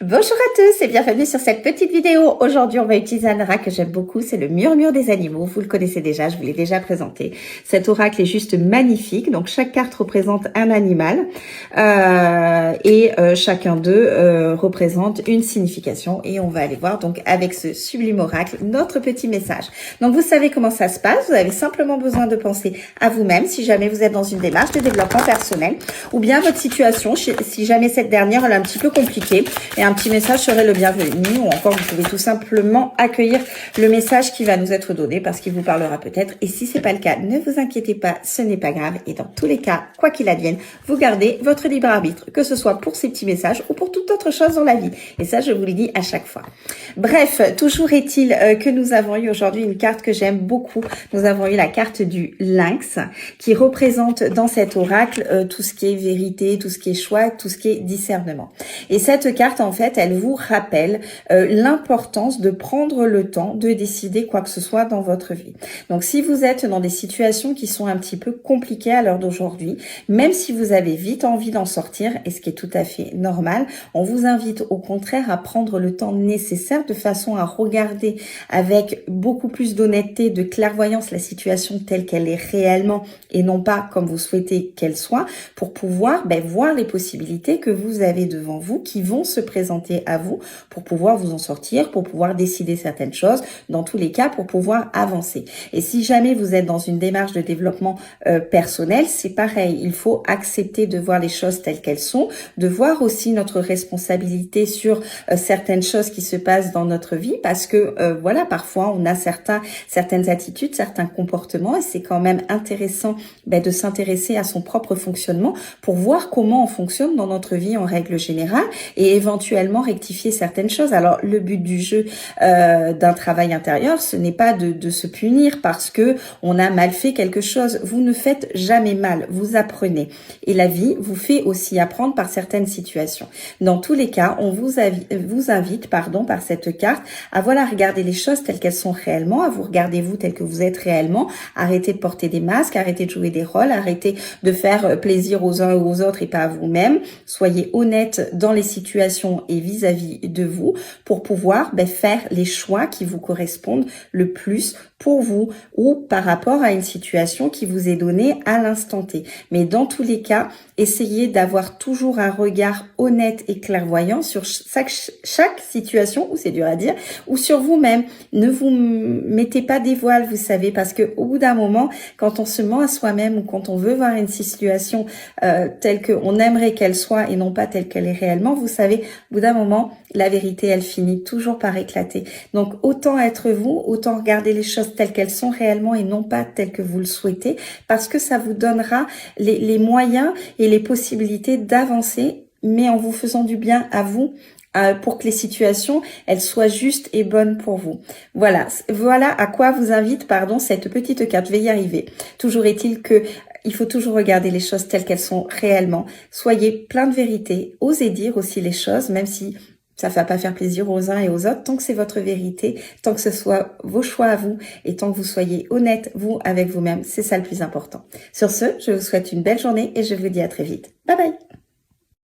Bonjour à tous et bienvenue sur cette petite vidéo. Aujourd'hui, on va utiliser un oracle que j'aime beaucoup, c'est le murmure des animaux. Vous le connaissez déjà, je vous l'ai déjà présenté. Cet oracle est juste magnifique. Donc, chaque carte représente un animal et chacun d'eux représente une signification. Et on va aller voir donc avec ce sublime oracle notre petit message. Donc, vous savez comment ça se passe. Vous avez simplement besoin de penser à vous-même si jamais vous êtes dans une démarche de développement personnel ou bien votre situation, si jamais cette dernière elle est un petit peu compliquée. Et un petit message serait le bienvenu, ou encore vous pouvez tout simplement accueillir le message qui va nous être donné parce qu'il vous parlera peut-être. Et si c'est pas le cas, ne vous inquiétez pas, ce n'est pas grave. Et dans tous les cas, quoi qu'il advienne, vous gardez votre libre arbitre, que ce soit pour ces petits messages ou pour toute autre chose dans la vie. Et ça, je vous le dis à chaque fois. Bref, toujours est-il que nous avons eu aujourd'hui une carte que j'aime beaucoup. Nous avons eu la carte du lynx qui représente dans cet oracle tout ce qui est vérité, tout ce qui est choix, tout ce qui est discernement. Et cette carte, en fait, elle vous rappelle l'importance de prendre le temps de décider quoi que ce soit dans votre vie. Donc, si vous êtes dans des situations qui sont un petit peu compliquées à l'heure d'aujourd'hui, même si vous avez vite envie d'en sortir, et ce qui est tout à fait normal, on vous invite au contraire à prendre le temps nécessaire de façon à regarder avec beaucoup plus d'honnêteté, de clairvoyance la situation telle qu'elle est réellement et non pas comme vous souhaitez qu'elle soit, pour pouvoir voir les possibilités que vous avez devant vous qui vont se présenter à vous pour pouvoir vous en sortir, pour pouvoir décider certaines choses, dans tous les cas pour pouvoir avancer. Et si jamais vous êtes dans une démarche de développement personnel, c'est pareil, il faut accepter de voir les choses telles qu'elles sont, de voir aussi notre responsabilité sur certaines choses qui se passent dans notre vie parce que voilà, parfois on a certaines attitudes, certains comportements et c'est quand même intéressant de s'intéresser à son propre fonctionnement pour voir comment on fonctionne dans notre vie en règle générale et éventuellement rectifier certaines choses. Alors le but du jeu d'un travail intérieur, ce n'est pas de se punir parce que on a mal fait quelque chose. Vous ne faites jamais mal, vous apprenez. Et la vie vous fait aussi apprendre par certaines situations. Dans tous les cas, on vous invite par cette carte à regarder les choses telles qu'elles sont réellement, à vous regarder vous tel que vous êtes réellement, arrêtez de porter des masques, arrêtez de jouer des rôles, arrêtez de faire plaisir aux uns ou aux autres et pas à vous-même. Soyez honnête dans les situations et vis-à-vis de vous pour pouvoir faire les choix qui vous correspondent le plus pour vous ou par rapport à une situation qui vous est donnée à l'instant T. Mais dans tous les cas, essayez d'avoir toujours un regard honnête et clairvoyant sur chaque situation, ou c'est dur à dire, ou sur vous-même. Ne vous mettez pas des voiles, vous savez, parce que au bout d'un moment, quand on se ment à soi-même ou quand on veut voir une situation telle qu'on aimerait qu'elle soit et non pas telle qu'elle est réellement, vous savez, au bout d'un moment, la vérité, elle finit toujours par éclater. Donc, autant être vous, autant regarder les choses telles qu'elles sont réellement et non pas telles que vous le souhaitez, parce que ça vous donnera les moyens et les possibilités d'avancer, mais en vous faisant du bien à vous, pour que les situations, elles soient justes et bonnes pour vous. Voilà à quoi vous invite, cette petite carte. Je vais y arriver. Toujours est-il que il faut toujours regarder les choses telles qu'elles sont réellement. Soyez plein de vérité. Osez dire aussi les choses, même si ça ne va pas faire plaisir aux uns et aux autres, tant que c'est votre vérité, tant que ce soit vos choix à vous et tant que vous soyez honnête, vous, avec vous-même, c'est ça le plus important. Sur ce, je vous souhaite une belle journée et je vous dis à très vite. Bye bye!